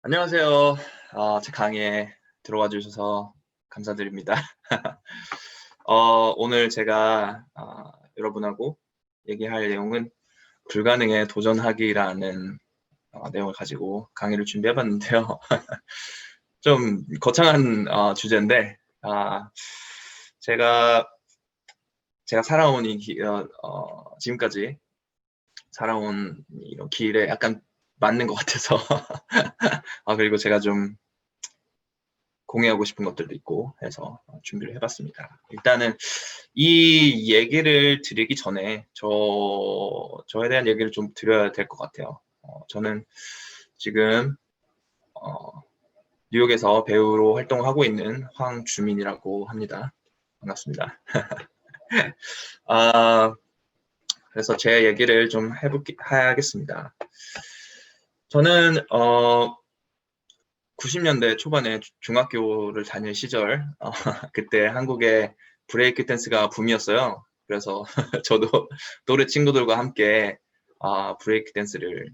안녕하세요. 제 강의에 들어와 주셔서 감사드립니다. 오늘 제가 여러분하고 얘기할 내용은 불가능에 도전하기라는 내용을 가지고 강의를 준비해 봤는데요. 좀 거창한 주제인데 제가 살아온 지금까지 살아온 이런 길에 약간 맞는 것 같아서 그리고 제가 좀 공유하고 싶은 것들도 있고 해서 준비를 해봤습니다. 일단은 이 얘기를 드리기 전에 저에 대한 얘기를 좀 드려야 될 것 같아요. 저는 지금 뉴욕에서 배우로 활동하고 있는 황주민이라고 합니다. 반갑습니다. 그래서 제 얘기를 좀 해야겠습니다. 저는 90년대 초반에 중학교를 다닐 시절 그때 한국에 브레이크 댄스가 붐이었어요. 그래서 저도 또래 친구들과 함께 브레이크 댄스를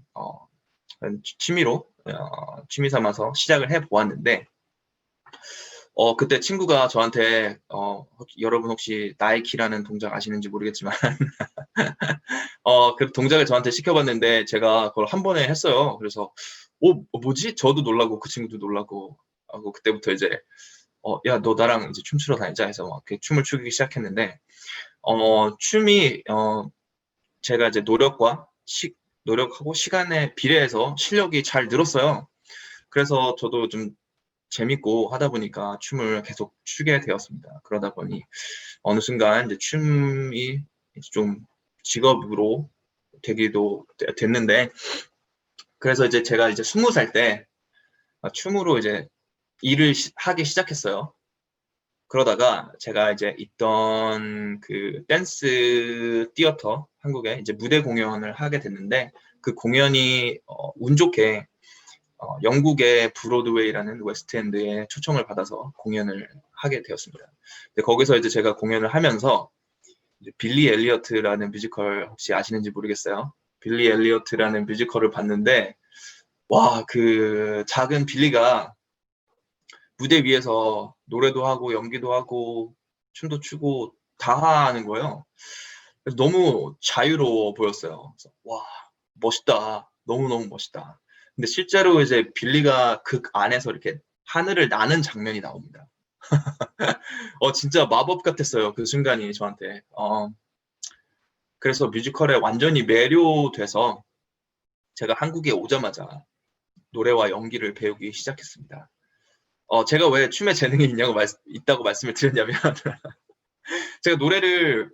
취미로 취미 삼아서 시작을 해 보았는데 그때 친구가 저한테 여러분 혹시 나이키라는 동작 아시는지 모르겠지만 그 동작을 저한테 시켜봤는데 제가 그걸 한 번에 했어요. 그래서 뭐지? 저도 놀라고 그 친구도 놀라고 하고 그때부터 이제 야, 너 나랑 이제 춤추러 다니자 해서 막 이렇게 춤을 추기 시작했는데 춤이 제가 이제 노력하고 시간에 비례해서 실력이 잘 늘었어요. 그래서 저도 좀 재밌고 하다 보니까 춤을 계속 추게 되었습니다. 그러다 보니 어느 순간 이제 춤이 좀 직업으로 되기도 됐는데 그래서 이제 제가 이제 20살 때 춤으로 이제 일을 하기 시작했어요. 그러다가 제가 이제 있던 그 댄스 티어터 한국에 이제 무대 공연을 하게 됐는데 그 공연이 운 좋게 영국의 브로드웨이라는 웨스트엔드에 초청을 받아서 공연을 하게 되었습니다. 근데 거기서 이제 제가 공연을 하면서 이제 빌리 엘리어트라는 뮤지컬 혹시 아시는지 모르겠어요. 빌리 엘리어트라는 뮤지컬을 봤는데 와, 그 작은 빌리가 무대 위에서 노래도 하고 연기도 하고 춤도 추고 다 하는 거예요. 그래서 너무 자유로워 보였어요. 그래서 와, 멋있다. 너무너무 멋있다. 근데 실제로 이제 빌리가 극 안에서 이렇게 하늘을 나는 장면이 나옵니다. 진짜 마법 같았어요. 그 순간이 저한테. 그래서 뮤지컬에 완전히 매료돼서 제가 한국에 오자마자 노래와 연기를 배우기 시작했습니다. 제가 왜 춤에 재능이 있다고 말씀을 드렸냐면, 제가 노래를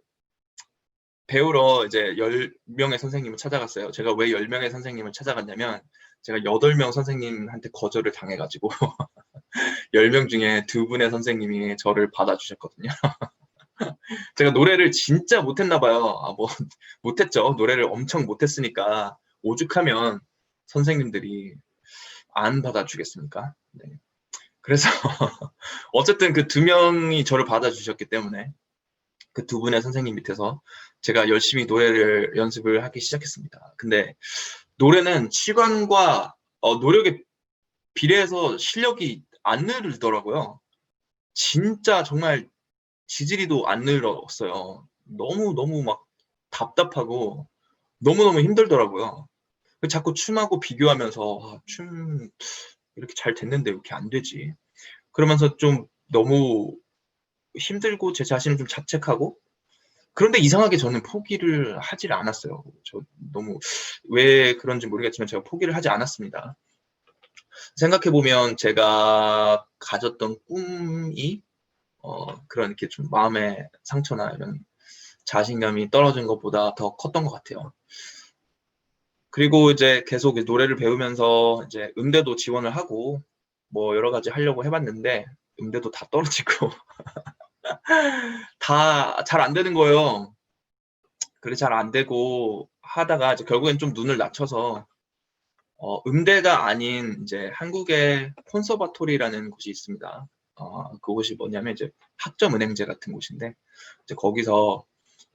배우러 이제 10명의 선생님을 찾아갔어요. 제가 왜 10명의 선생님을 찾아갔냐면, 제가 8명 선생님한테 거절을 당해가지고, 10명 중에 2분의 선생님이 저를 받아주셨거든요. 제가 노래를 진짜 못했나봐요. 못했죠. 노래를 엄청 못했으니까, 오죽하면 선생님들이 안 받아주겠습니까? 네. 그래서, 어쨌든 그 2명이 저를 받아주셨기 때문에, 그 2분의 선생님 밑에서 제가 열심히 노래를 연습을 하기 시작했습니다. 근데 노래는 시간과 노력에 비례해서 실력이 안 늘더라고요. 진짜 정말 지지리도 안 늘었어요. 너무너무 막 답답하고 너무너무 힘들더라고요. 자꾸 춤하고 비교하면서 춤 이렇게 잘 됐는데 왜 이렇게 안 되지? 그러면서 좀 너무 힘들고 제 자신을 좀 자책하고 그런데 이상하게 저는 포기를 하질 않았어요. 저 너무 왜 그런지 모르겠지만 제가 포기를 하지 않았습니다. 생각해 보면 제가 가졌던 꿈이 그런 이렇게 좀 마음의 상처나 이런 자신감이 떨어진 것보다 더 컸던 것 같아요. 그리고 이제 계속 노래를 배우면서 이제 음대도 지원을 하고 뭐 여러 가지 하려고 해봤는데 음대도 다 떨어지고 다 잘 안 되는 거예요. 그게 잘 안 되고 하다가 이제 결국엔 좀 눈을 낮춰서 음대가 아닌 이제 한국의 콘서바토리라는 곳이 있습니다. 그곳이 뭐냐면 이제 학점은행제 같은 곳인데 이제 거기서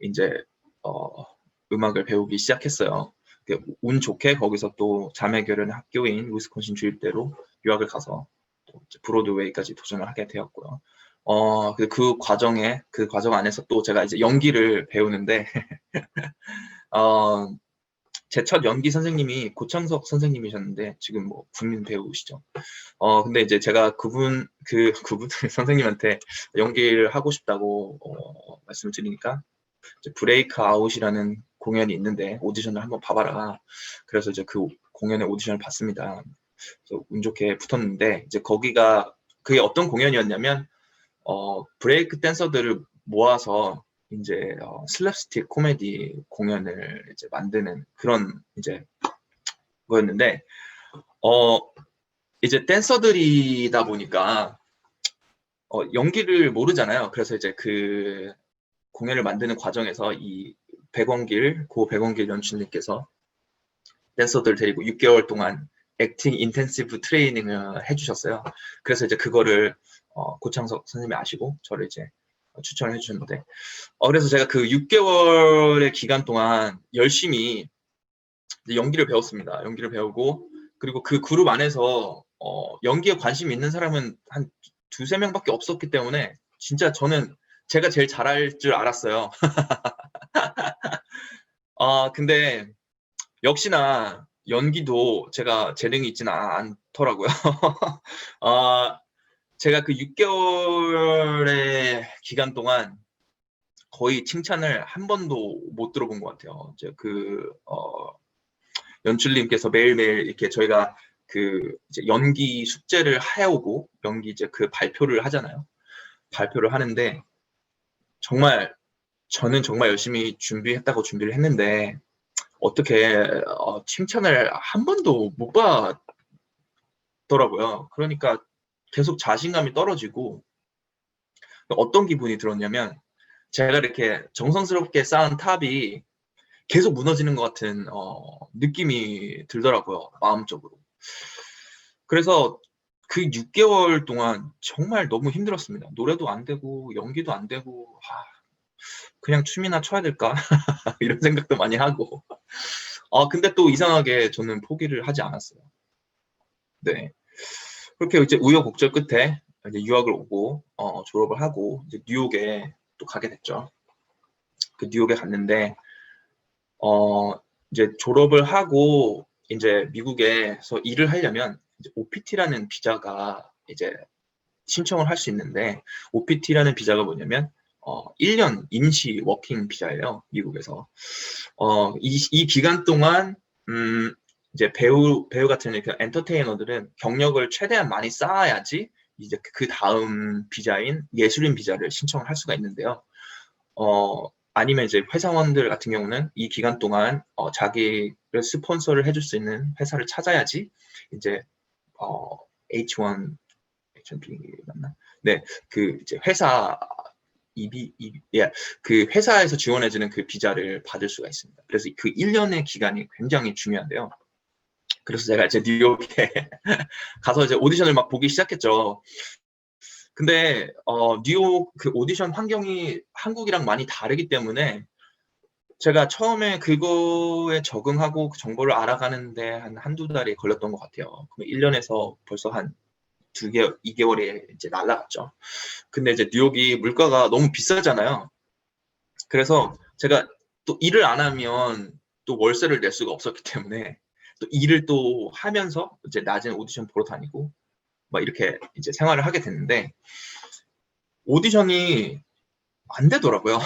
이제 음악을 배우기 시작했어요. 운 좋게 거기서 또 자매결연 학교인 위스콘신 주입대로 유학을 가서 또 이제 브로드웨이까지 도전을 하게 되었고요. 그 과정 안에서 또 제가 이제 연기를 배우는데, 제 첫 연기 선생님이 고창석 선생님이셨는데, 지금 뭐 국민 배우시죠. 근데 이제 제가 그분 선생님한테 연기를 하고 싶다고, 말씀을 드리니까, 이제 브레이크 아웃이라는 공연이 있는데, 오디션을 한번 봐봐라. 그래서 이제 그 공연의 오디션을 봤습니다. 그래서 운 좋게 붙었는데, 이제 그게 어떤 공연이었냐면, 브레이크 댄서들을 모아서 이제 슬랩스틱 코미디 공연을 이제 만드는 그런 이제 거였는데, 이제 댄서들이다 보니까 연기를 모르잖아요. 그래서 이제 그 공연을 만드는 과정에서 고 백원길 연출님께서 댄서들 데리고 6개월 동안 액팅 인텐시브 트레이닝을 해주셨어요. 그래서 이제 그거를 고창석 선생님이 아시고 저를 이제 추천을 해주셨는데, 그래서 제가 그 6개월의 기간 동안 열심히 이제 연기를 배웠습니다. 연기를 배우고, 그리고 그 그룹 안에서 연기에 관심 있는 사람은 한 두세 명밖에 없었기 때문에 진짜 저는 제가 제일 잘할 줄 알았어요. 근데 역시나 연기도 제가 재능이 있지는 않더라고요. 제가 그 6개월의 기간 동안 거의 칭찬을 한 번도 못 들어본 것 같아요. 이제 연출님께서 매일매일 이렇게 저희가 이제 연기 숙제를 해오고 연기 이제 그 발표를 하잖아요. 발표를 하는데 저는 정말 열심히 준비를 했는데 어떻게 칭찬을 한 번도 못 받더라고요. 그러니까 계속 자신감이 떨어지고, 어떤 기분이 들었냐면 제가 이렇게 정성스럽게 쌓은 탑이 계속 무너지는 것 같은 느낌이 들더라고요, 마음적으로. 그래서 그 6개월 동안 정말 너무 힘들었습니다. 노래도 안 되고 연기도 안 되고, 그냥 춤이나 춰야 될까 이런 생각도 많이 하고. 근데 또 이상하게 저는 포기를 하지 않았어요. 네. 그렇게 이제 우여곡절 끝에 이제 유학을 오고 졸업을 하고 이제 뉴욕에 또 가게 됐죠. 그 뉴욕에 갔는데 이제 졸업을 하고 이제 미국에서 일을 하려면 이제 OPT라는 비자가 이제 신청을 할 수 있는데, OPT라는 비자가 뭐냐면 1년 임시 워킹 비자예요, 미국에서. 이 기간 동안 이제 배우 같은 그 엔터테이너들은 경력을 최대한 많이 쌓아야지 이제 그 다음 비자인 예술인 비자를 신청을 할 수가 있는데요. 아니면 이제 회사원들 같은 경우는 이 기간 동안 자기를 스폰서를 해줄 수 있는 회사를 찾아야지 이제 H1, H1B 맞나? 네, 그 이제 회사 그 회사에서 지원해주는 그 비자를 받을 수가 있습니다. 그래서 그 1년의 기간이 굉장히 중요한데요. 그래서 제가 이제 뉴욕에 가서 이제 오디션을 막 보기 시작했죠. 근데 뉴욕 그 오디션 환경이 한국이랑 많이 다르기 때문에 제가 처음에 그거에 적응하고 그 정보를 알아가는데 한두 달이 걸렸던 것 같아요. 그럼 1년에서 벌써 한 2개월에 이제 날라갔죠. 근데 이제 뉴욕이 물가가 너무 비싸잖아요. 그래서 제가 또 일을 안 하면 또 월세를 낼 수가 없었기 때문에 또 일을 또 하면서 이제 낮에는 오디션 보러 다니고 막 이렇게 이제 생활을 하게 됐는데, 오디션이 안 되더라고요.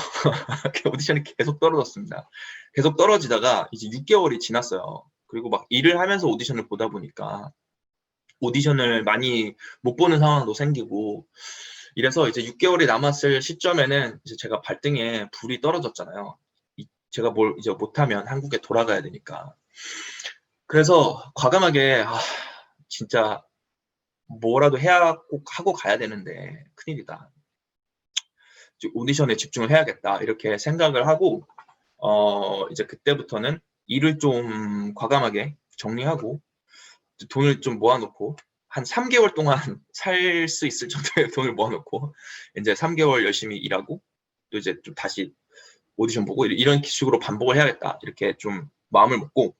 오디션이 계속 떨어졌습니다. 계속 떨어지다가 이제 6개월이 지났어요. 그리고 막 일을 하면서 오디션을 보다 보니까 오디션을 많이 못 보는 상황도 생기고, 이래서 이제 6개월이 남았을 시점에는 이제 제가 발등에 불이 떨어졌잖아요. 제가 뭘 이제 못하면 한국에 돌아가야 되니까. 그래서 과감하게 진짜 뭐라도 꼭 하고 가야 되는데 큰일이다. 오디션에 집중을 해야겠다 이렇게 생각을 하고 이제 그때부터는 일을 좀 과감하게 정리하고 돈을 좀 모아놓고 한 3개월 동안 살 수 있을 정도의 돈을 모아놓고 이제 3개월 열심히 일하고 또 이제 좀 다시 오디션 보고 이런 식으로 반복을 해야겠다 이렇게 좀 마음을 먹고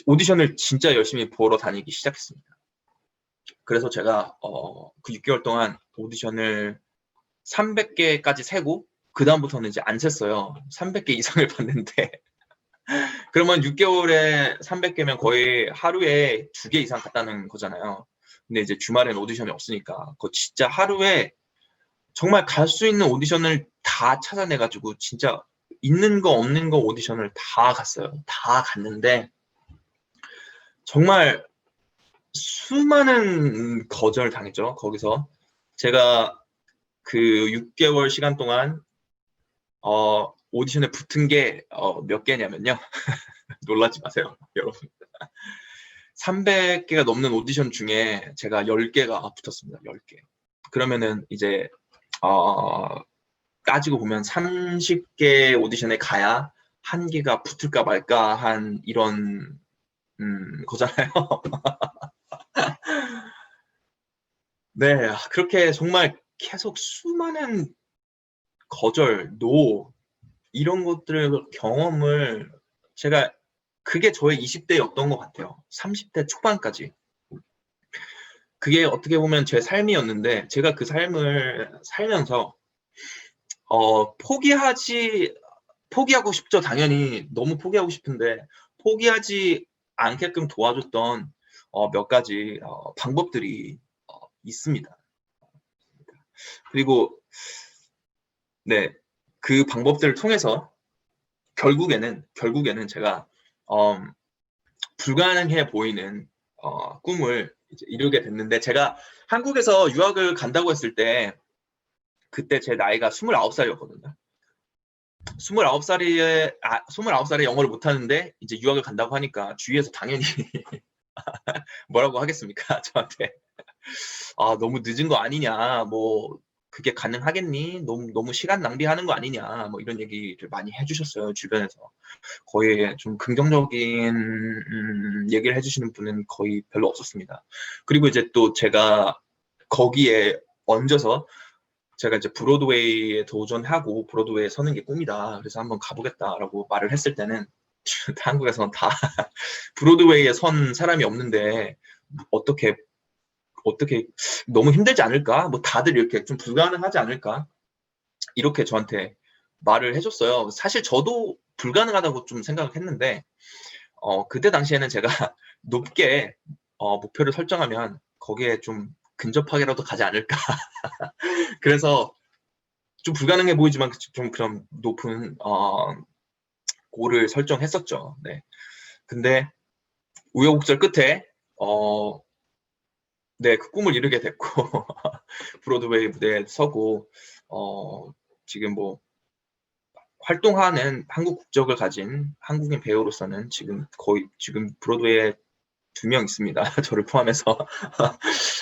오디션을 진짜 열심히 보러 다니기 시작했습니다. 그래서 제가 그 6개월 동안 오디션을 300개까지 세고 그다음부터는 이제 안 셌어요. 300개 이상을 봤는데 그러면 6개월에 300개면 거의 하루에 2개 이상 갔다는 거잖아요. 근데 이제 주말엔 오디션이 없으니까 그거 진짜 하루에 정말 갈 수 있는 오디션을 다 찾아내가지고 진짜 있는 거 없는 거 오디션을 다 갔어요. 다 갔는데 정말 수많은 거절 당했죠. 거기서 제가 그 6개월 시간 동안 오디션에 붙은 게 몇 개냐면요. 놀라지 마세요, 여러분. 300개가 넘는 오디션 중에 제가 10개가 붙었습니다. 10개. 그러면은 이제 따지고 보면 30개 오디션에 가야 한 개가 붙을까 말까 한 이런 거잖아요. 네, 그렇게 정말 계속 수많은 거절, 노 이런 것들을 경험을 제가 그게 저의 20대였던 것 같아요. 30대 초반까지. 그게 어떻게 보면 제 삶이었는데 제가 그 삶을 살면서 포기하고 싶죠. 당연히 너무 포기하고 싶은데 포기하지 않게끔 도와줬던 몇 가지 방법들이 있습니다. 그리고 네, 그 방법들을 통해서 결국에는 제가 불가능해 보이는 꿈을 이제 이루게 됐는데 제가 한국에서 유학을 간다고 했을 때 그때 제 나이가 29살이었거든요. 29살에 영어를 못하는데 이제 유학을 간다고 하니까 주위에서 당연히 뭐라고 하겠습니까? 저한테 너무 늦은 거 아니냐, 뭐 그게 가능하겠니? 너무 시간 낭비하는 거 아니냐, 뭐 이런 얘기를 많이 해주셨어요. 주변에서 거의 좀 긍정적인 얘기를 해주시는 분은 거의 별로 없었습니다. 그리고 이제 또 제가 거기에 얹어서 제가 이제 브로드웨이에 도전하고 브로드웨이에 서는 게 꿈이다. 그래서 한번 가보겠다라고 말을 했을 때는 한국에서는 다 브로드웨이에 선 사람이 없는데 어떻게 너무 힘들지 않을까? 뭐 다들 이렇게 좀 불가능하지 않을까? 이렇게 저한테 말을 해줬어요. 사실 저도 불가능하다고 좀 생각을 했는데 그때 당시에는 제가 높게 목표를 설정하면 거기에 좀 근접하게라도 가지 않을까. 그래서 좀 불가능해 보이지만 좀 그런 높은 골을 설정했었죠. 네. 근데 우여곡절 끝에 네, 그 꿈을 이루게 됐고 브로드웨이 무대에 서고 지금 뭐 활동하는 한국 국적을 가진 한국인 배우로서는 지금 브로드웨이에 2명 있습니다. 저를 포함해서.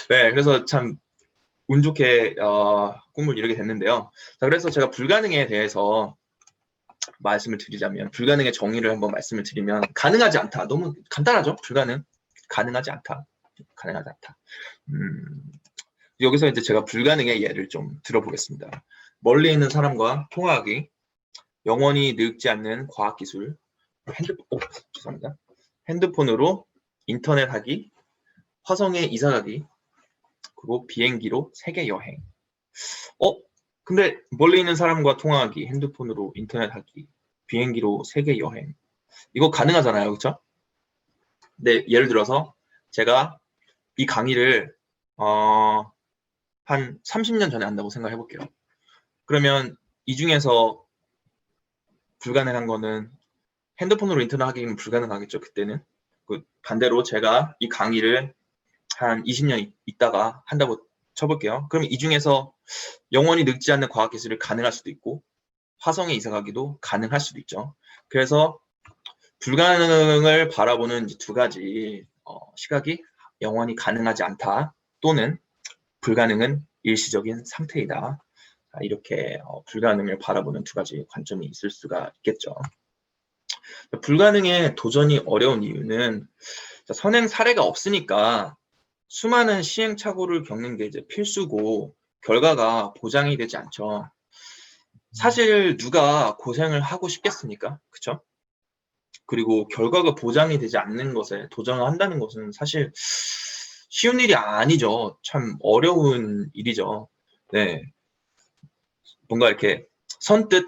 네, 그래서 참 운 좋게 꿈을 이루게 됐는데요. 자, 그래서 제가 불가능에 대해서 말씀을 드리자면 불가능의 정의를 한번 말씀을 드리면 가능하지 않다. 너무 간단하죠? 가능하지 않다. 여기서 이제 제가 불가능의 예를 좀 들어보겠습니다. 멀리 있는 사람과 통화하기, 영원히 늙지 않는 과학기술, 죄송합니다. 핸드폰으로 인터넷 하기, 화성에 이사가기, 그리고 비행기로 세계 여행. 근데 멀리 있는 사람과 통화하기, 핸드폰으로 인터넷 하기, 비행기로 세계 여행. 이거 가능하잖아요. 그렇죠? 네, 예를 들어서 제가 이 강의를 한 30년 전에 한다고 생각해 볼게요. 그러면 이 중에서 불가능한 거는 핸드폰으로 인터넷 하기는 불가능하겠죠. 그때는. 반대로 제가 이 강의를 한 20년 있다가 한다고 쳐볼게요. 그러면 이 중에서 영원히 늙지 않는 과학기술이 가능할 수도 있고 화성에 이사가기도 가능할 수도 있죠. 그래서 불가능을 바라보는 두 가지 시각이 영원히 가능하지 않다 또는 불가능은 일시적인 상태이다. 이렇게 불가능을 바라보는 두 가지 관점이 있을 수가 있겠죠. 불가능에 도전이 어려운 이유는 선행 사례가 없으니까 수많은 시행착오를 겪는 게 이제 필수고 결과가 보장이 되지 않죠. 사실 누가 고생을 하고 싶겠습니까? 그쵸? 그리고 결과가 보장이 되지 않는 것에 도전을 한다는 것은 사실 쉬운 일이 아니죠. 참 어려운 일이죠. 네. 뭔가 이렇게 선뜻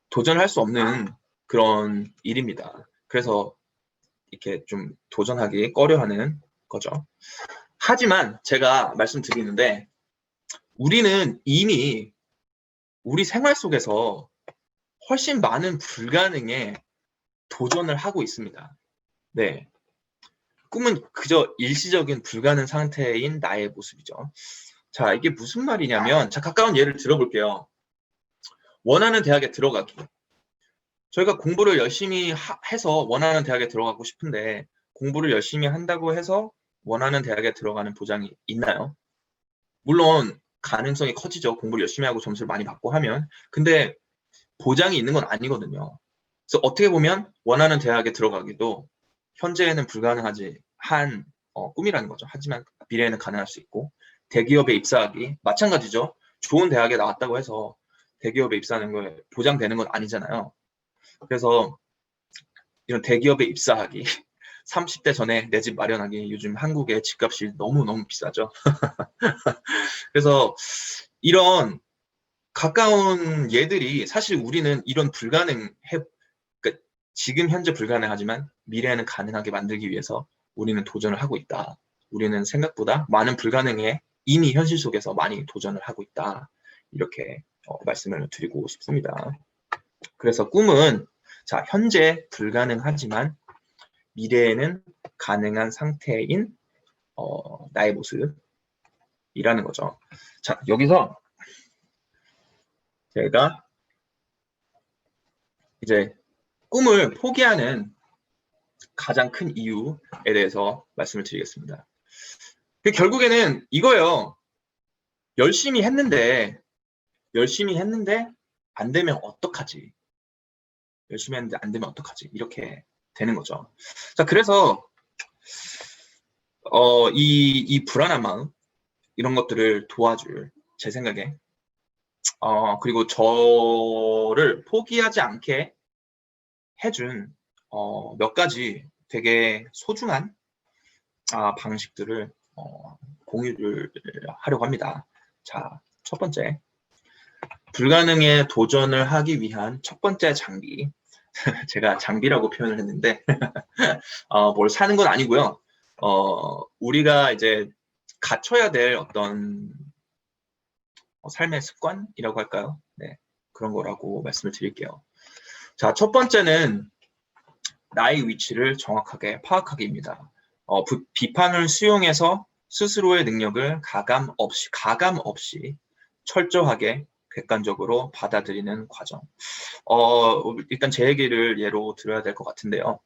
도전할 수 없는 그런 일입니다. 그래서 이렇게 좀 도전하기 꺼려하는 거죠. 하지만 제가 말씀드리는데 우리는 이미 우리 생활 속에서 훨씬 많은 불가능에 도전을 하고 있습니다. 네. 꿈은 그저 일시적인 불가능 상태인 나의 모습이죠. 자, 이게 무슨 말이냐면, 자, 가까운 예를 들어볼게요. 원하는 대학에 들어가기. 저희가 공부를 열심히 해서 원하는 대학에 들어가고 싶은데, 공부를 열심히 한다고 해서 원하는 대학에 들어가는 보장이 있나요? 물론, 가능성이 커지죠. 공부를 열심히 하고 점수를 많이 받고 하면. 근데 보장이 있는 건 아니거든요. 그래서 어떻게 보면 원하는 대학에 들어가기도 현재에는 불가능하지 한 꿈이라는 거죠. 하지만 미래에는 가능할 수 있고 대기업에 입사하기 마찬가지죠. 좋은 대학에 나왔다고 해서 대기업에 입사하는 거에 보장되는 건 아니잖아요. 그래서 이런 대기업에 입사하기 30대 전에 내 집 마련하기 요즘 한국의 집값이 너무너무 비싸죠. 그래서 이런 가까운 예들이 사실 우리는 이런 그러니까 지금 현재 불가능하지만 미래에는 가능하게 만들기 위해서 우리는 도전을 하고 있다. 우리는 생각보다 많은 불가능에 이미 현실 속에서 많이 도전을 하고 있다. 이렇게 말씀을 드리고 싶습니다. 그래서 꿈은 자, 현재 불가능하지만 미래에는 가능한 상태인 나의 모습이라는 거죠. 자, 여기서 제가 이제 꿈을 포기하는 가장 큰 이유에 대해서 말씀을 드리겠습니다. 결국에는 이거예요. 열심히 했는데 안 되면 어떡하지? 열심히 했는데 안 되면 어떡하지? 이렇게 되는 거죠. 자, 그래서 이 불안한 마음 이런 것들을 도와줄 제 생각에 그리고 저를 포기하지 않게 해준 몇 가지 되게 소중한 방식들을 공유를 하려고 합니다. 자, 첫 번째, 불가능에 도전을 하기 위한 첫 번째 장비. 제가 장비라고 표현을 했는데 뭘 사는 건 아니고요. 우리가 이제 갖춰야 될 어떤 삶의 습관이라고 할까요? 네, 그런 거라고 말씀을 드릴게요. 자, 첫 번째는 나의 위치를 정확하게 파악하기입니다. 비판을 수용해서 스스로의 능력을 가감 없이 철저하게 객관적으로 받아들이는 과정. 일단 제 얘기를 예로 들어야 될 것 같은데요.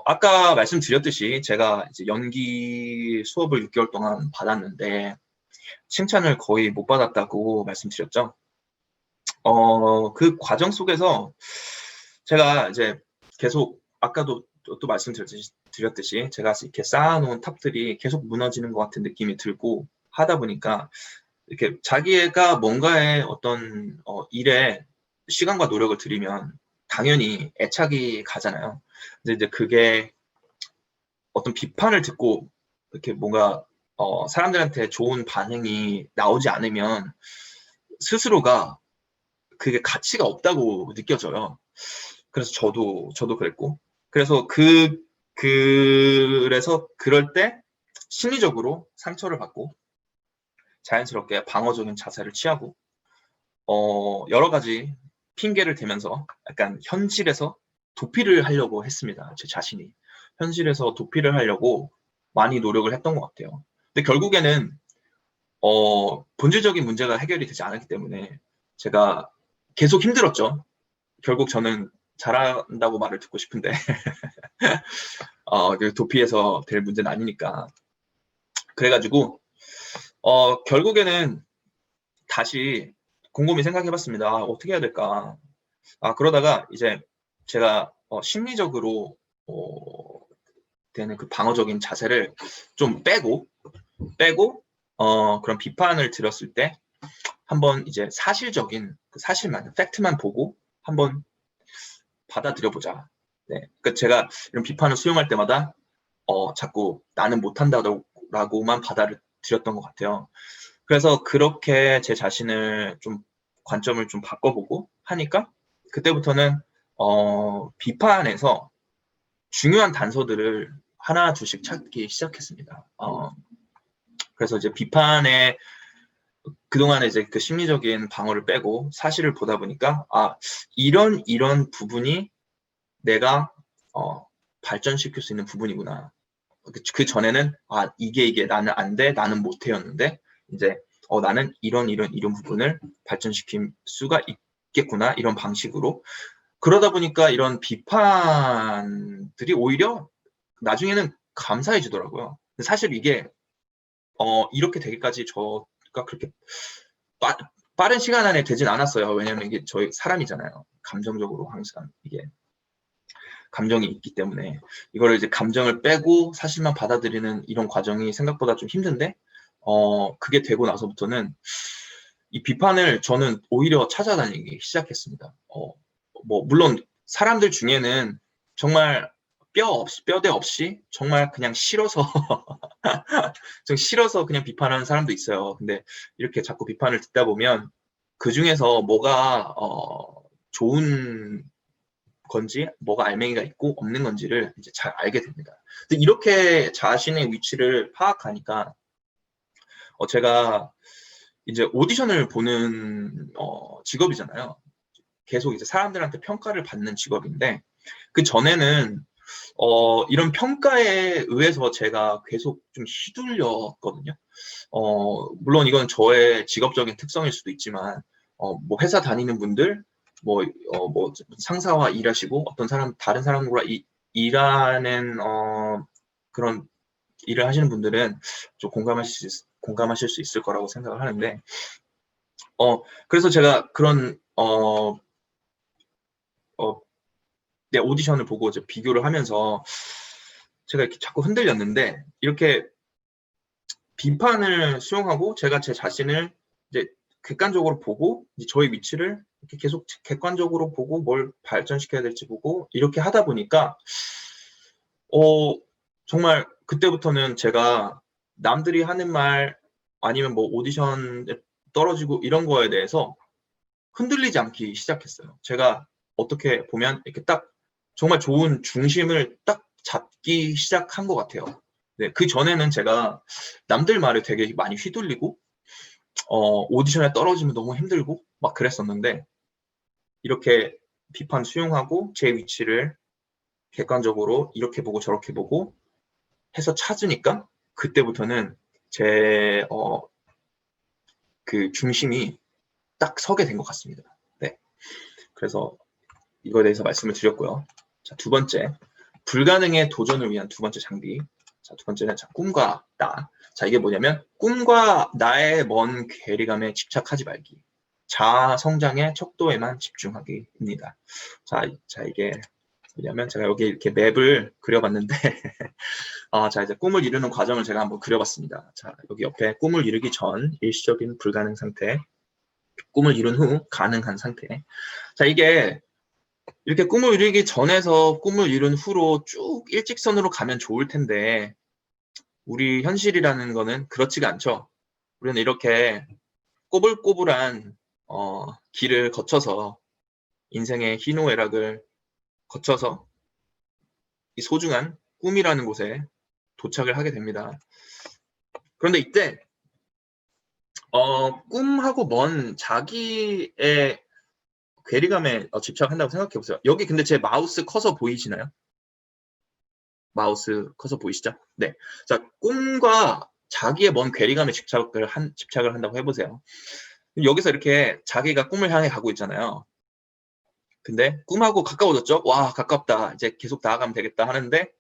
아까 말씀드렸듯이 제가 이제 연기 수업을 6개월 동안 받았는데 칭찬을 거의 못 받았다고 말씀드렸죠. 그 과정 속에서 제가 이제 계속 아까도 또 말씀드렸듯이 제가 이렇게 쌓아놓은 탑들이 계속 무너지는 것 같은 느낌이 들고 하다 보니까 이렇게 자기가 뭔가의 어떤 일에 시간과 노력을 들이면 당연히 애착이 가잖아요. 근데 이제 그게 어떤 비판을 듣고 이렇게 뭔가 사람들한테 좋은 반응이 나오지 않으면 스스로가 그게 가치가 없다고 느껴져요. 그래서 저도 그랬고. 그래서 그래서 그럴 때 심리적으로 상처를 받고 자연스럽게 방어적인 자세를 취하고 여러 가지 핑계를 대면서 약간 현실에서 도피를 하려고 했습니다. 제 자신이. 현실에서 도피를 하려고 많이 노력을 했던 것 같아요. 근데 결국에는 본질적인 문제가 해결이 되지 않았기 때문에 제가 계속 힘들었죠. 결국 저는 잘한다고 말을 듣고 싶은데 도피해서 될 문제는 아니니까. 그래가지고 결국에는 다시 곰곰이 생각해봤습니다. 어떻게 해야 될까? 그러다가 이제 제가 심리적으로 되는 그 방어적인 자세를 좀 빼고 그런 비판을 들었을 때 한번 이제 사실적인 그 사실만, 팩트만 보고 한번 받아들여보자. 네, 그러니까 제가 이런 비판을 수용할 때마다 자꾸 나는 못한다고 라고만 받아들였던 것 같아요. 그래서 그렇게 제 자신을 좀 관점을 좀 바꿔보고 하니까 그때부터는 비판에서 중요한 단서들을 하나 둘씩 찾기 시작했습니다. 그래서 이제 비판에 그동안에 이제 그 심리적인 방어를 빼고 사실을 보다 보니까 이런 부분이 내가 발전시킬 수 있는 부분이구나. 그 전에는 이게 나는 안 돼, 나는 못해였는데 이제 나는 이런 부분을 발전시킬 수가 있겠구나, 이런 방식으로. 그러다 보니까 이런 비판들이 오히려 나중에는 감사해 주더라고요. 사실 이게 이렇게 되기까지 저가 그렇게 빠른 시간 안에 되진 않았어요. 왜냐면 이게 저희 사람이잖아요. 감정적으로 항상 이게 감정이 있기 때문에 이거를 이제 감정을 빼고 사실만 받아들이는 이런 과정이 생각보다 좀 힘든데 그게 되고 나서부터는 이 비판을 저는 오히려 찾아다니기 시작했습니다. 뭐 물론 사람들 중에는 정말 뼈대 없이 정말 그냥 싫어서 좀 싫어서 그냥 비판하는 사람도 있어요. 근데 이렇게 자꾸 비판을 듣다 보면 그 중에서 뭐가 좋은 건지, 뭐가 알맹이가 있고 없는 건지를 이제 잘 알게 됩니다. 근데 이렇게 자신의 위치를 파악하니까 제가 이제 오디션을 보는 직업이잖아요. 계속 이제 사람들한테 평가를 받는 직업인데 그 전에는 이런 평가에 의해서 제가 계속 좀 휘둘렸거든요. 물론 이건 저의 직업적인 특성일 수도 있지만 뭐 회사 다니는 분들 뭐 상사와 일하시고 다른 사람과 일하는 그런 일을 하시는 분들은 좀 공감하실 수 있을 거라고 생각을 하는데 그래서 제가 그런 내 오디션을 보고 이제 비교를 하면서 제가 이렇게 자꾸 흔들렸는데 이렇게 비판을 수용하고 제가 제 자신을 이제 객관적으로 보고 이제 저의 위치를 이렇게 계속 객관적으로 보고 뭘 발전시켜야 될지 보고 이렇게 하다 보니까 정말 그때부터는 제가 남들이 하는 말 아니면 뭐 오디션에 떨어지고 이런 거에 대해서 흔들리지 않기 시작했어요. 제가 어떻게 보면 이렇게 딱 정말 좋은 중심을 딱 잡기 시작한 것 같아요. 네, 그 전에는 제가 남들 말에 되게 많이 휘둘리고 오디션에 떨어지면 너무 힘들고 막 그랬었는데 이렇게 비판 수용하고 제 위치를 객관적으로 이렇게 보고 저렇게 보고 해서 찾으니까 그때부터는 제 그 중심이 딱 서게 된 것 같습니다. 네, 그래서 이거에 대해서 말씀을 드렸고요. 자, 두 번째, 불가능의 도전을 위한 두 번째 장비. 자, 두 번째는 꿈과 나. 자, 이게 뭐냐면 꿈과 나의 먼 괴리감에 집착하지 말기. 자아 성장의 척도에만 집중하기입니다. 자, 이게 뭐냐면 제가 여기 이렇게 맵을 그려봤는데 자, 이제 꿈을 이루는 과정을 제가 한번 그려봤습니다. 자, 여기 옆에 꿈을 이루기 전 일시적인 불가능 상태, 꿈을 이룬 후 가능한 상태. 자, 이게 이렇게 꿈을 이루기 전에서 꿈을 이룬 후로 쭉 일직선으로 가면 좋을 텐데 우리 현실이라는 거는 그렇지가 않죠. 우리는 이렇게 꼬불꼬불한 길을 거쳐서 인생의 희노애락을 거쳐서 이 소중한 꿈이라는 곳에 도착을 하게 됩니다. 그런데 이때 꿈하고 먼 자기의 괴리감에 집착한다고 생각해 보세요. 여기 근데 제 마우스 커서 보이시나요? 마우스 커서 보이시죠? 네. 자, 꿈과 자기의 먼 괴리감에 집착을 한다고 해보세요. 여기서 이렇게 자기가 꿈을 향해 가고 있잖아요. 근데 꿈하고 가까워졌죠? 와, 가깝다. 이제 계속 나아가면 되겠다 하는데,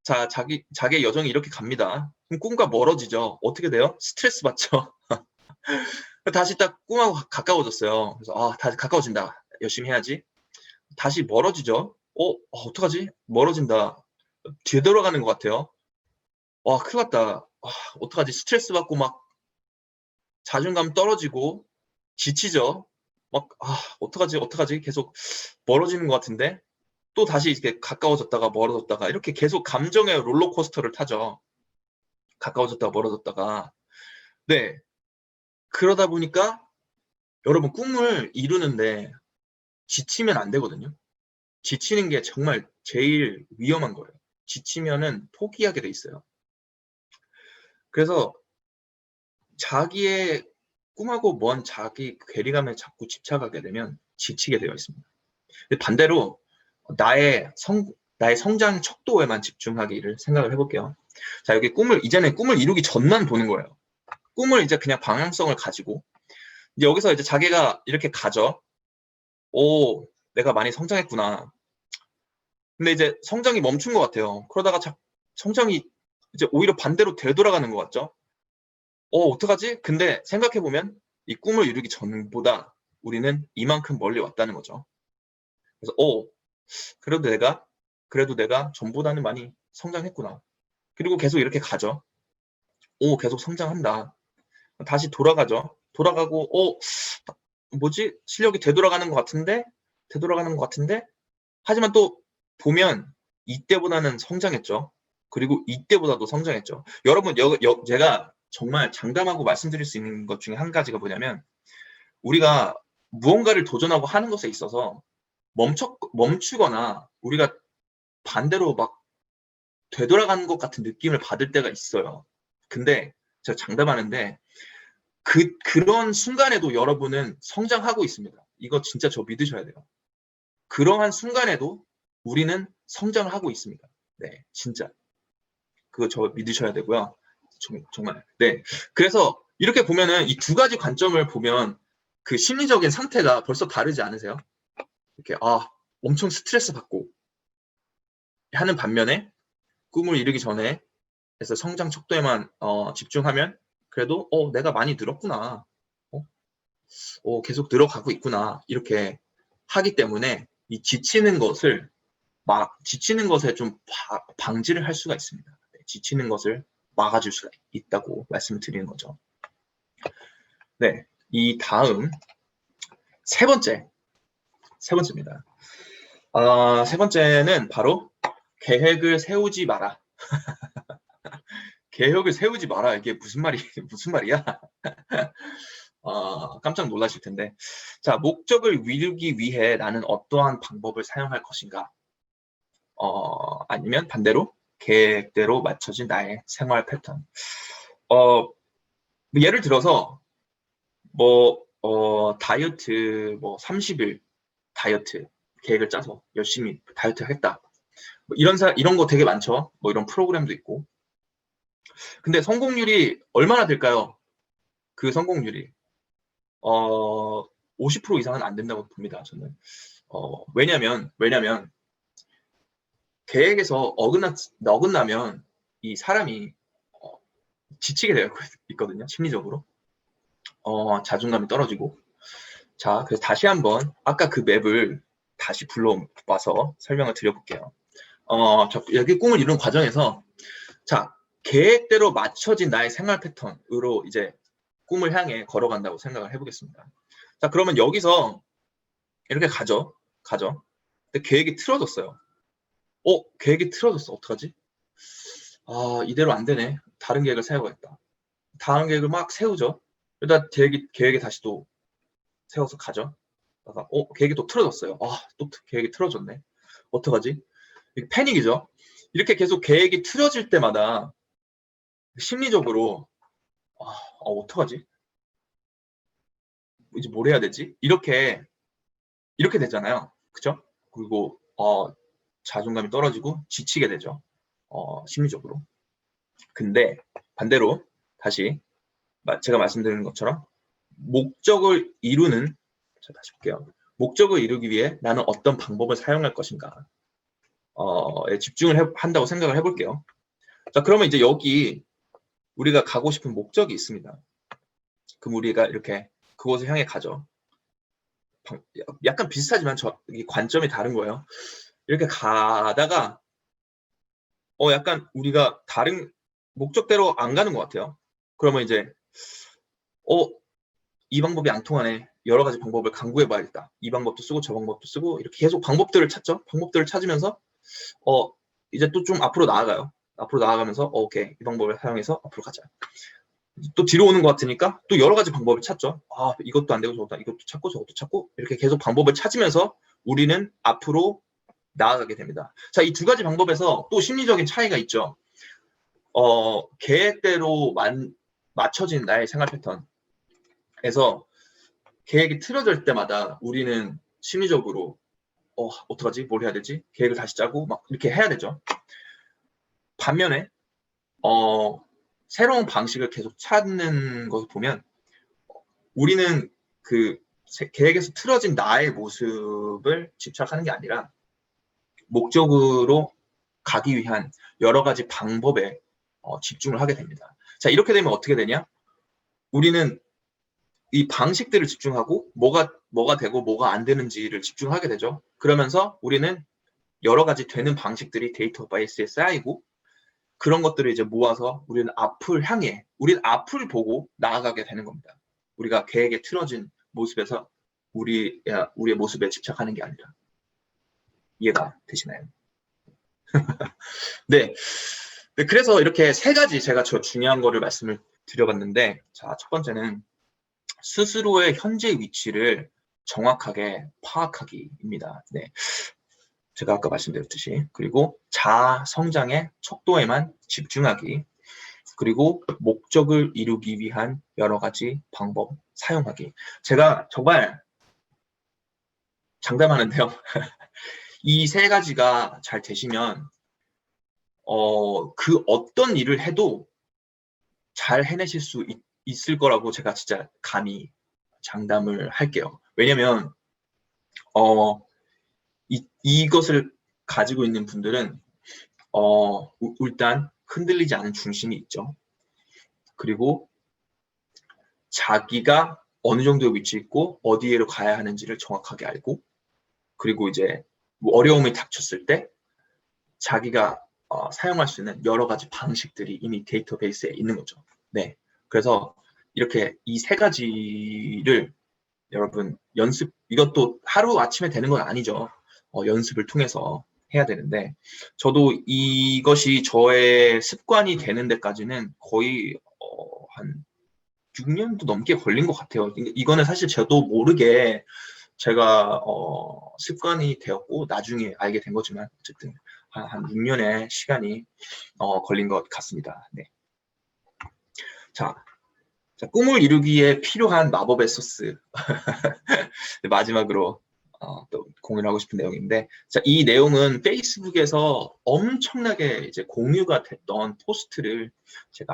자, 자기의 여정이 이렇게 갑니다. 그럼 꿈과 멀어지죠? 어떻게 돼요? 스트레스 받죠? 다시 딱 꿈하고 가까워졌어요. 그래서, 다시 가까워진다. 열심히 해야지. 다시 멀어지죠? 어떡하지? 멀어진다. 되돌아가는 것 같아요. 와, 큰일 났다. 어떡하지? 스트레스 받고 막 자존감 떨어지고 지치죠. 막 어떡하지? 계속 멀어지는 것 같은데 또 다시 이렇게 가까워졌다가 멀어졌다가 이렇게 계속 감정의 롤러코스터를 타죠. 가까워졌다가 멀어졌다가. 네. 그러다 보니까 여러분 꿈을 이루는데 지치면 안 되거든요. 지치는 게 정말 제일 위험한 거예요. 지치면은 포기하게 돼 있어요. 그래서 자기의 꿈하고 먼 자기 괴리감에 자꾸 집착하게 되면 지치게 되어 있습니다. 반대로 나의 성장 척도에만 집중하기를 생각을 해볼게요. 자, 여기 이제는 꿈을 이루기 전만 보는 거예요. 꿈을 이제 그냥 방향성을 가지고, 이제 여기서 이제 자기가 이렇게 가죠. 오, 내가 많이 성장했구나. 근데 이제 성장이 멈춘 것 같아요. 그러다가 성장이 이제 오히려 반대로 되돌아가는 것 같죠? 어떡하지? 근데 생각해보면 이 꿈을 이루기 전보다 우리는 이만큼 멀리 왔다는 거죠. 그래서, 그래도 내가 전보다는 많이 성장했구나. 그리고 계속 이렇게 가죠. 계속 성장한다. 다시 돌아가죠. 돌아가고, 뭐지? 실력이 되돌아가는 것 같은데? 하지만 또 보면 이때보다는 성장했죠. 그리고 이때보다도 성장했죠. 여러분, 제가 정말 장담하고 말씀드릴 수 있는 것 중에 한 가지가 뭐냐면, 우리가 무언가를 도전하고 하는 것에 있어서 멈추거나 우리가 반대로 막 되돌아가는 것 같은 느낌을 받을 때가 있어요. 근데 제가 장담하는데 그런 순간에도 여러분은 성장하고 있습니다. 이거 진짜 저 믿으셔야 돼요. 그러한 순간에도 우리는 성장을 하고 있습니다. 네, 진짜. 그거 저 믿으셔야 되고요. 정말. 네. 그래서 이렇게 보면은 이 두 가지 관점을 보면 그 심리적인 상태가 벌써 다르지 않으세요? 이렇게 엄청 스트레스 받고 하는 반면에 꿈을 이루기 전에 해서 성장 척도에만 집중하면 그래도 내가 많이 늘었구나. 계속 늘어가고 있구나. 이렇게 하기 때문에 이 지치는 것에 좀 방지를 할 수가 있습니다. 네, 지치는 것을 막아줄 수가 있다고 말씀을 드리는 거죠. 네, 이 다음 세 번째입니다. 세 번째는 바로 계획을 세우지 마라. 계획을 세우지 마라. 이게 무슨 말이야? 깜짝 놀라실 텐데. 자, 목적을 이루기 위해 나는 어떠한 방법을 사용할 것인가? 아니면 반대로 계획대로 맞춰진 나의 생활 패턴. 예를 들어서 다이어트 30일 다이어트 계획을 짜서 열심히 다이어트 하겠다. 이런 거 되게 많죠. 이런 프로그램도 있고. 근데 성공률이 얼마나 될까요? 그 성공률이 50% 이상은 안 된다고 봅니다. 저는. 왜냐면 계획에서 어긋나면 이 사람이 지치게 되어 있거든요. 심리적으로. 자존감이 떨어지고. 자, 그래서 다시 한번 아까 그 맵을 다시 불러와서 설명을 드려볼게요. 여기 꿈을 이룬 과정에서 자, 계획대로 맞춰진 나의 생활 패턴으로 이제 꿈을 향해 걸어간다고 생각을 해보겠습니다. 자, 그러면 여기서 이렇게 가죠. 근데 계획이 틀어졌어요. 계획이 틀어졌어. 어떡하지? 이대로 안 되네. 다른 계획을 세워야겠다. 다른 계획을 막 세우죠. 그러다 계획이 다시 또 세워서 가죠. 계획이 또 틀어졌어요. 또 계획이 틀어졌네. 어떡하지? 패닉이죠. 이렇게 계속 계획이 틀어질 때마다 심리적으로 어떡하지? 이제 뭘 해야 되지? 이렇게 되잖아요. 그죠? 그리고 자존감이 떨어지고 지치게 되죠. 심리적으로. 근데 반대로 다시 제가 말씀드린 것처럼 목적을 이루는 다시 볼게요. 목적을 이루기 위해 나는 어떤 방법을 사용할 것인가 집중을 한다고 생각을 해볼게요. 자, 그러면 이제 여기 우리가 가고 싶은 목적이 있습니다. 그럼 우리가 이렇게 그곳을 향해 가죠. 약간 비슷하지만 이 관점이 다른 거예요. 이렇게 가다가 약간 우리가 다른 목적대로 안 가는 것 같아요. 그러면 이제 이 방법이 안 통하네. 여러 가지 방법을 강구해 봐야겠다. 이 방법도 쓰고 저 방법도 쓰고 이렇게 계속 방법들을 찾죠. 방법들을 찾으면서 이제 또 좀 앞으로 나아가요. 앞으로 나아가면서 오케이, 이 방법을 사용해서 앞으로 가자. 또 뒤로 오는 것 같으니까 또 여러 가지 방법을 찾죠. 아, 이것도 안 되고 이것도 찾고 저것도 찾고 이렇게 계속 방법을 찾으면서 우리는 앞으로 나아가게 됩니다. 자, 이 두 가지 방법에서 또 심리적인 차이가 있죠. 계획대로 맞춰진 나의 생활 패턴에서 계획이 틀어질 때마다 우리는 심리적으로 어떡하지? 뭘 해야 되지? 계획을 다시 짜고 막 이렇게 해야 되죠. 반면에 새로운 방식을 계속 찾는 것을 보면 우리는 그 계획에서 틀어진 나의 모습을 집착하는 게 아니라 목적으로 가기 위한 여러 가지 방법에 집중을 하게 됩니다. 자, 이렇게 되면 어떻게 되냐? 우리는 이 방식들을 집중하고 뭐가 되고 뭐가 안 되는지를 집중하게 되죠. 그러면서 우리는 여러 가지 되는 방식들이 데이터베이스에 쌓이고 그런 것들을 이제 모아서 우리는 앞을 보고 나아가게 되는 겁니다. 우리가 계획에 틀어진 모습에서 우리의 모습에 집착하는 게 아니라. 이해가 되시나요? 네. 네, 그래서 이렇게 세 가지 제가 중요한 거를 말씀을 드려봤는데, 자, 첫 번째는 스스로의 현재 위치를 정확하게 파악하기입니다. 네. 제가 아까 말씀드렸듯이. 그리고 자아 성장의 척도에만 집중하기. 그리고 목적을 이루기 위한 여러 가지 방법 사용하기. 제가 정말 장담하는데요. 이 세 가지가 잘 되시면 그 어떤 일을 해도 잘 해내실 수 있을 거라고 제가 진짜 감히 장담을 할게요. 왜냐면 이것을 가지고 있는 분들은 일단 흔들리지 않은 중심이 있죠. 그리고 자기가 어느 정도의 위치에 있고 어디로 가야 하는지를 정확하게 알고, 그리고 이제 어려움이 닥쳤을 때 자기가 사용할 수 있는 여러 가지 방식들이 이미 데이터베이스에 있는 거죠. 네. 그래서 이렇게 이 세 가지를 여러분 이것도 하루 아침에 되는 건 아니죠. 연습을 통해서 해야 되는데, 저도 이것이 저의 습관이 되는 데까지는 거의 한 6년도 넘게 걸린 것 같아요. 이거는 사실 저도 모르게 제가 습관이 되었고 나중에 알게 된 거지만 어쨌든 한 6년의 시간이 걸린 것 같습니다. 네. 자, 꿈을 이루기에 필요한 마법의 소스. 마지막으로 또 공유하고 싶은 내용인데, 자, 이 내용은 페이스북에서 엄청나게 이제 공유가 됐던 포스트를 제가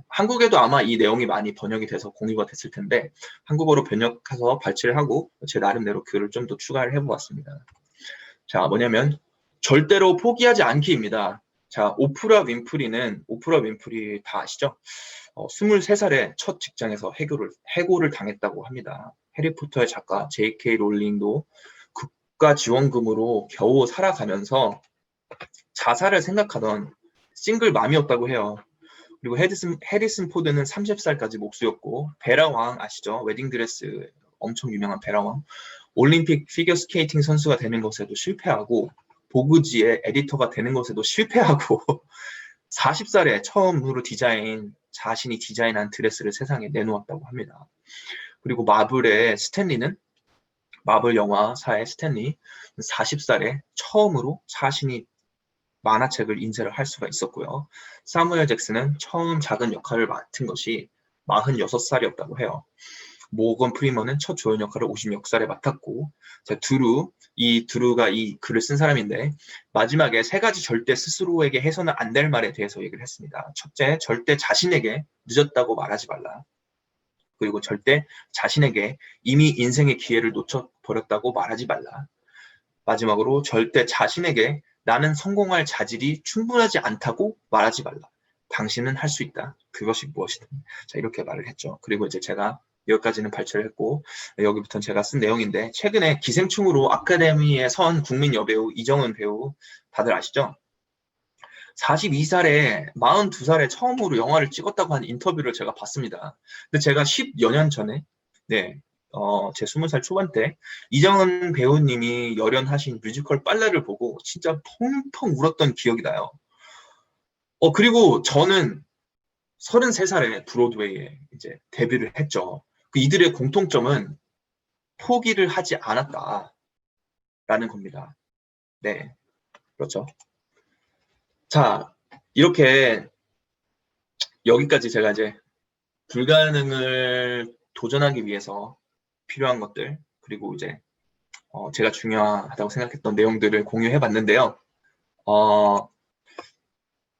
한국에도 아마 이 내용이 많이 번역이 돼서 공유가 됐을 텐데 한국어로 번역해서 발췌를 하고 제 나름대로 글을 좀 더 추가를 해보았습니다. 자, 뭐냐면 절대로 포기하지 않기입니다. 자, 오프라 윈프리 다 아시죠? 23살에 첫 직장에서 해고를 당했다고 합니다. 해리포터의 작가 J.K. 롤링도 국가 지원금으로 겨우 살아가면서 자살을 생각하던 싱글맘이었다고 해요. 그리고 해리슨 포드는 30살까지 목수였고, 베라왕 아시죠? 웨딩드레스 엄청 유명한 베라왕. 올림픽 피겨스케이팅 선수가 되는 것에도 실패하고, 보그지의 에디터가 되는 것에도 실패하고 40살에 처음으로 자신이 디자인한 드레스를 세상에 내놓았다고 합니다. 그리고 마블 영화사의 스탠리 40살에 처음으로 자신이 만화책을 인쇄를 할 수가 있었고요. 사무엘 잭슨은 처음 작은 역할을 맡은 것이 46살이었다고 해요. 모건 프리먼은 첫 조연 역할을 56살에 맡았고, 드루가 이 글을 쓴 사람인데 마지막에 세 가지 절대 스스로에게 해서는 안 될 말에 대해서 얘기를 했습니다. 첫째, 절대 자신에게 늦었다고 말하지 말라. 그리고 절대 자신에게 이미 인생의 기회를 놓쳐버렸다고 말하지 말라. 마지막으로 절대 자신에게 나는 성공할 자질이 충분하지 않다고 말하지 말라. 당신은 할 수 있다. 그것이 무엇이든. 자, 이렇게 말을 했죠. 그리고 이제 제가 여기까지는 발췌를 했고, 여기부터는 제가 쓴 내용인데, 최근에 기생충으로 아카데미에 선 국민 여배우 이정은 배우 다들 아시죠? 42살에 42살에 처음으로 영화를 찍었다고 한 인터뷰를 제가 봤습니다. 근데 제가 10여 년 전에 제 20살 초반 때 이정은 배우님이 열연하신 뮤지컬 빨라를 보고 진짜 펑펑 울었던 기억이 나요. 그리고 저는 33살에 브로드웨이에 이제 데뷔를 했죠. 이들의 공통점은 포기를 하지 않았다라는 겁니다. 네, 그렇죠. 자, 이렇게 여기까지 제가 이제 불가능을 도전하기 위해서 필요한 것들, 그리고 이제 제가 중요하다고 생각했던 내용들을 공유해 봤는데요.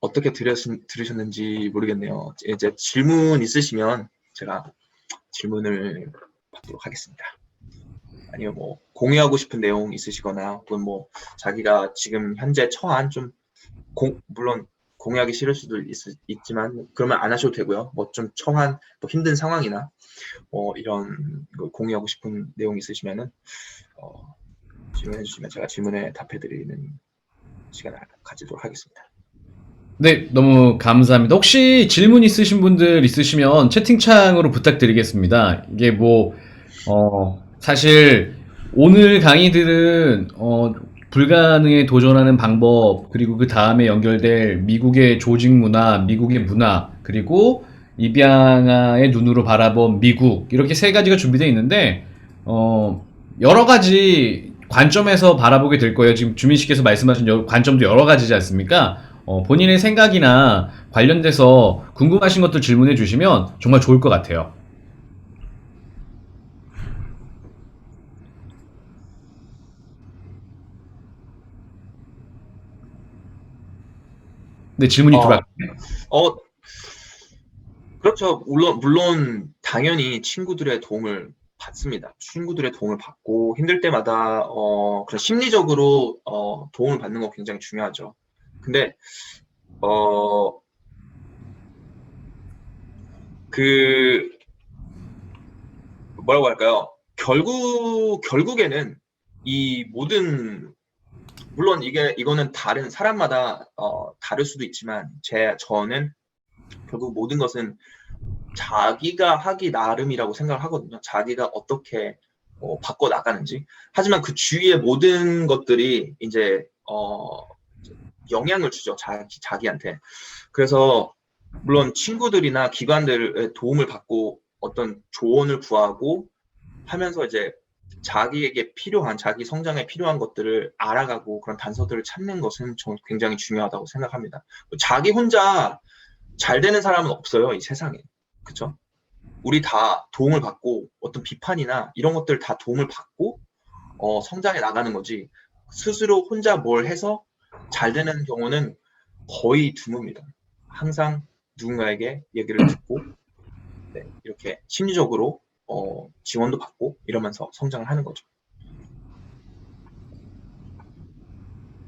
어떻게 들으셨는지 모르겠네요. 이제 질문 있으시면 제가 질문을 받도록 하겠습니다. 아니면 뭐 공유하고 싶은 내용 있으시거나 혹은 뭐 자기가 지금 현재 처한 좀 물론 공유하기 싫을 수도 있지만 그러면 안 하셔도 되고요. 뭐 좀 처한 뭐 힘든 상황이나 이런 거 공유하고 싶은 내용 있으시면은 질문해 주시면 제가 질문에 답해 드리는 시간을 가지도록 하겠습니다. 네, 너무 감사합니다. 혹시 질문 있으신 분들 있으시면 채팅창으로 부탁드리겠습니다. 이게 뭐, 사실 오늘 강의들은, 불가능에 도전하는 방법, 그리고 그 다음에 연결될 미국의 조직 문화, 미국의 문화, 그리고 입양아의 눈으로 바라본 미국, 이렇게 세 가지가 준비되어 있는데, 여러 가지 관점에서 바라보게 될 거예요. 지금 주민 씨께서 말씀하신 관점도 여러 가지지 않습니까? 본인의 생각이나 관련돼서 궁금하신 것들 질문해 주시면 정말 좋을 것 같아요. 네, 질문이 어, 들어왔네요. 어, 그렇죠. 물론 당연히 친구들의 도움을 받습니다. 친구들의 도움을 받고 힘들 때마다 그런 심리적으로 도움을 받는 거 굉장히 중요하죠. 근데 어, 그 뭐라고 할까요? 결국에는 이 모든 물론 이거는 다른 사람마다 다를 수도 있지만 저는 결국 모든 것은 자기가 하기 나름이라고 생각을 하거든요. 자기가 어떻게 바꿔 나가는지. 하지만 그 주위의 모든 것들이 이제 영향을 주죠. 자기한테. 그래서 물론 친구들이나 기관들의 도움을 받고 어떤 조언을 구하고 하면서 이제 자기에게 필요한 자기 성장에 필요한 것들을 알아가고 그런 단서들을 찾는 것은 저는 굉장히 중요하다고 생각합니다. 자기 혼자 잘 되는 사람은 없어요, 이 세상에. 그쵸? 우리 다 도움을 받고 어떤 비판이나 이런 것들 다 도움을 받고 성장해 나가는 거지. 스스로 혼자 뭘 해서 잘 되는 경우는 거의 드뭅니다. 항상 누군가에게 얘기를 듣고 네, 이렇게 심리적으로 지원도 받고 이러면서 성장을 하는 거죠.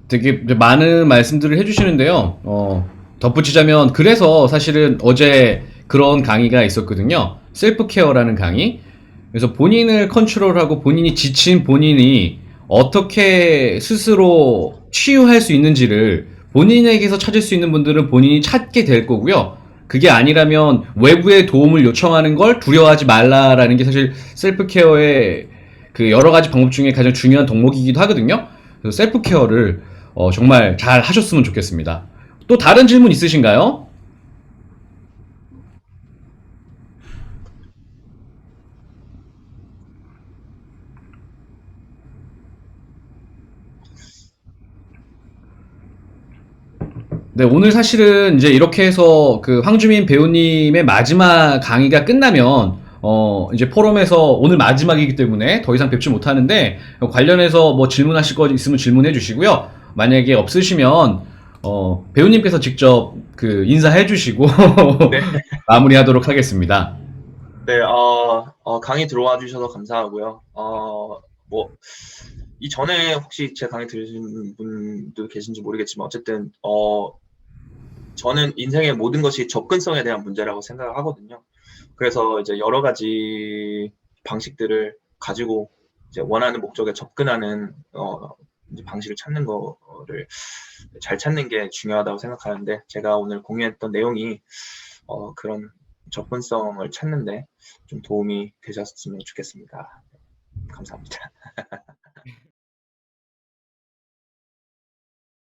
되게 많은 말씀들을 해주시는데요. 덧붙이자면, 그래서 사실은 어제 그런 강의가 있었거든요. 셀프 케어라는 강의. 그래서 본인을 컨트롤하고 본인이 지친 본인이 어떻게 스스로 치유할 수 있는지를 본인에게서 찾을 수 있는 분들은 본인이 찾게 될 거고요. 그게 아니라면 외부의 도움을 요청하는 걸 두려워하지 말라라는 게 사실 셀프 케어의 그 여러 가지 방법 중에 가장 중요한 덕목이기도 하거든요. 그래서 셀프 케어를 정말 잘 하셨으면 좋겠습니다. 또 다른 질문 있으신가요? 네, 오늘 사실은 이제 이렇게 해서 그 황주민 배우님의 마지막 강의가 끝나면, 이제 포럼에서 오늘 마지막이기 때문에 더 이상 뵙지 못하는데, 관련해서 뭐 질문하실 거 있으면 질문해 주시고요. 만약에 없으시면, 배우님께서 직접 그 인사해 주시고, 네, 마무리하도록 하겠습니다. 네, 강의 들어와 주셔서 감사하고요. 뭐, 이전에 혹시 제 강의 들으신 분도 계신지 모르겠지만, 어쨌든, 저는 인생의 모든 것이 접근성에 대한 문제라고 생각을 하거든요. 그래서 이제 여러 가지 방식들을 가지고 이제 원하는 목적에 접근하는, 이제 방식을 찾는 거를 잘 찾는 게 중요하다고 생각하는데, 제가 오늘 공유했던 내용이, 그런 접근성을 찾는데 좀 도움이 되셨으면 좋겠습니다. 감사합니다.